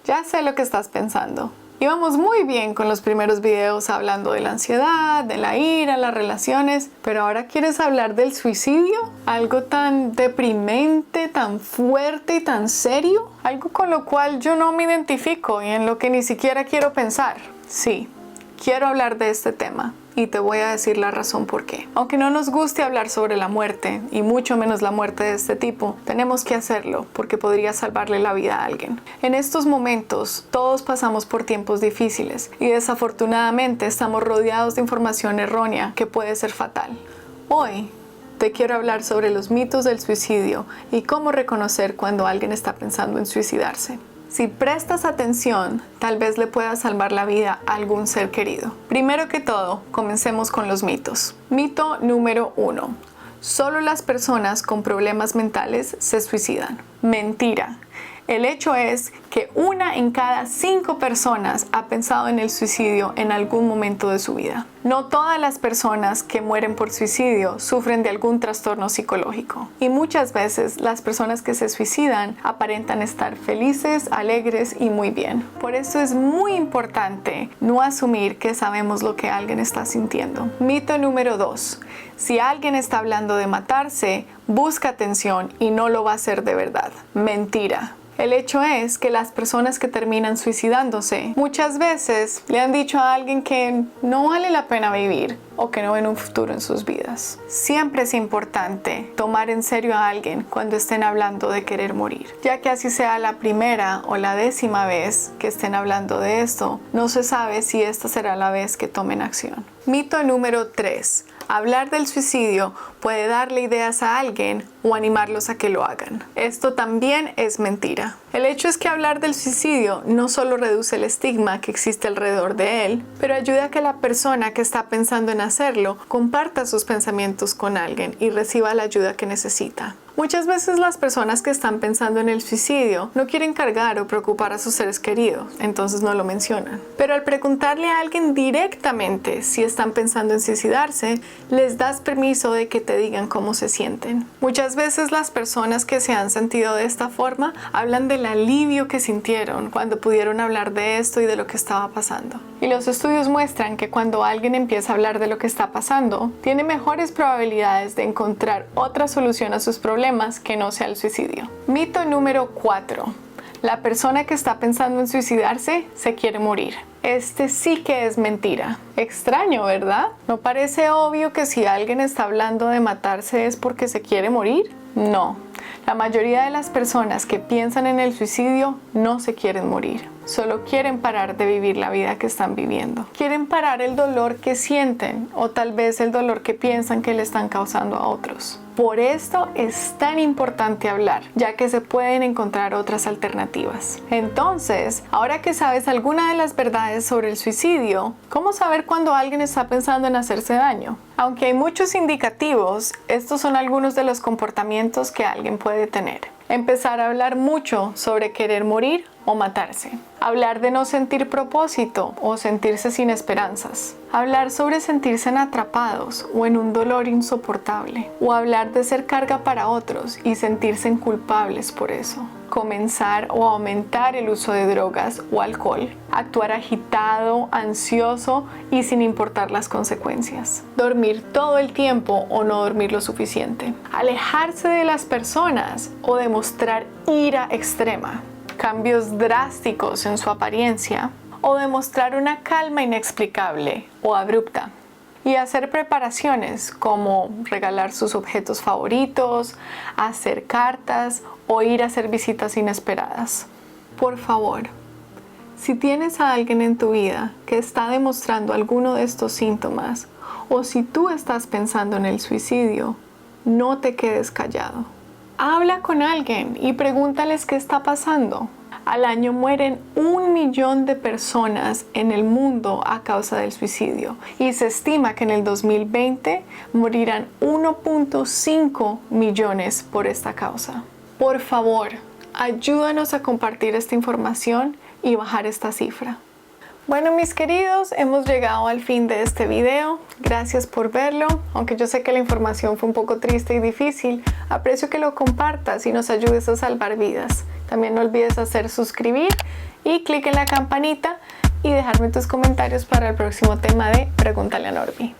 Ya sé lo que estás pensando. Íbamos muy bien con los primeros videos hablando de la ansiedad, de la ira, las relaciones, pero ahora quieres hablar del suicidio, algo tan deprimente, tan fuerte y tan serio, algo con lo cual yo no me identifico y en lo que ni siquiera quiero pensar. Sí, quiero hablar de este tema. Y te voy a decir la razón por qué. Aunque no nos guste hablar sobre la muerte, y mucho menos la muerte de este tipo, tenemos que hacerlo porque podría salvarle la vida a alguien. En estos momentos, todos pasamos por tiempos difíciles y desafortunadamente estamos rodeados de información errónea que puede ser fatal. Hoy te quiero hablar sobre los mitos del suicidio y cómo reconocer cuando alguien está pensando en suicidarse. Si prestas atención, tal vez le pueda salvar la vida a algún ser querido. Primero que todo, comencemos con los mitos. Mito número 1. Solo las personas con problemas mentales se suicidan. Mentira. El hecho es que 1 en cada 5 personas ha pensado en el suicidio en algún momento de su vida. No todas las personas que mueren por suicidio sufren de algún trastorno psicológico. Y muchas veces las personas que se suicidan aparentan estar felices, alegres y muy bien. Por eso es muy importante no asumir que sabemos lo que alguien está sintiendo. Mito número 2. Si alguien está hablando de matarse, busca atención y no lo va a hacer de verdad. Mentira. El hecho es que las personas que terminan suicidándose muchas veces le han dicho a alguien que no vale la pena vivir o que no ven un futuro en sus vidas. Siempre es importante tomar en serio a alguien cuando estén hablando de querer morir, ya que así sea la primera o la 10ª vez que estén hablando de esto, no se sabe si esta será la vez que tomen acción. Mito número 3. Hablar del suicidio puede darle ideas a alguien o animarlos a que lo hagan. Esto también es mentira. El hecho es que hablar del suicidio no solo reduce el estigma que existe alrededor de él, pero ayuda a que la persona que está pensando en hacerlo comparta sus pensamientos con alguien y reciba la ayuda que necesita. Muchas veces las personas que están pensando en el suicidio no quieren cargar o preocupar a sus seres queridos, entonces no lo mencionan. Pero al preguntarle a alguien directamente si están pensando en suicidarse, les das permiso de que te digan cómo se sienten. Muchas veces las personas que se han sentido de esta forma hablan del alivio que sintieron cuando pudieron hablar de esto y de lo que estaba pasando. Y los estudios muestran que cuando alguien empieza a hablar de lo que está pasando, tiene mejores probabilidades de encontrar otra solución a sus problemas que no sea el suicidio. Mito número 4. La persona que está pensando en suicidarse se quiere morir. Este sí que es mentira. Extraño, ¿verdad? ¿No parece obvio que si alguien está hablando de matarse es porque se quiere morir? No. La mayoría de las personas que piensan en el suicidio no se quieren morir. Solo quieren parar de vivir la vida que están viviendo. Quieren parar el dolor que sienten o tal vez el dolor que piensan que le están causando a otros. Por esto es tan importante hablar, ya que se pueden encontrar otras alternativas. Entonces, ahora que sabes alguna de las verdades sobre el suicidio, ¿cómo saber cuando alguien está pensando en hacerse daño? Aunque hay muchos indicativos, estos son algunos de los comportamientos que alguien puede tener. Empezar a hablar mucho sobre querer morir o matarse. Hablar de no sentir propósito o sentirse sin esperanzas. Hablar sobre sentirse atrapados o en un dolor insoportable. O hablar de ser carga para otros y sentirse culpables por eso. Comenzar o aumentar el uso de drogas o alcohol. Actuar agitado, ansioso y sin importar las consecuencias. Dormir todo el tiempo o no dormir lo suficiente. Alejarse de las personas o demostrar ira extrema. Cambios drásticos en su apariencia o demostrar una calma inexplicable o abrupta. Y hacer preparaciones como regalar sus objetos favoritos, hacer cartas o ir a hacer visitas inesperadas. Por favor, si tienes a alguien en tu vida que está demostrando alguno de estos síntomas o si tú estás pensando en el suicidio, no te quedes callado. Habla con alguien y pregúntales qué está pasando. Al año mueren 1 millón de personas en el mundo a causa del suicidio y se estima que en el 2020 morirán 1.5 millones por esta causa. Por favor, ayúdanos a compartir esta información y bajar esta cifra. Bueno, mis queridos, hemos llegado al fin de este video. Gracias por verlo. Aunque yo sé que la información fue un poco triste y difícil, aprecio que lo compartas y nos ayudes a salvar vidas. También no olvides hacer suscribir y clic en la campanita y dejarme tus comentarios para el próximo tema de Pregúntale a Norby.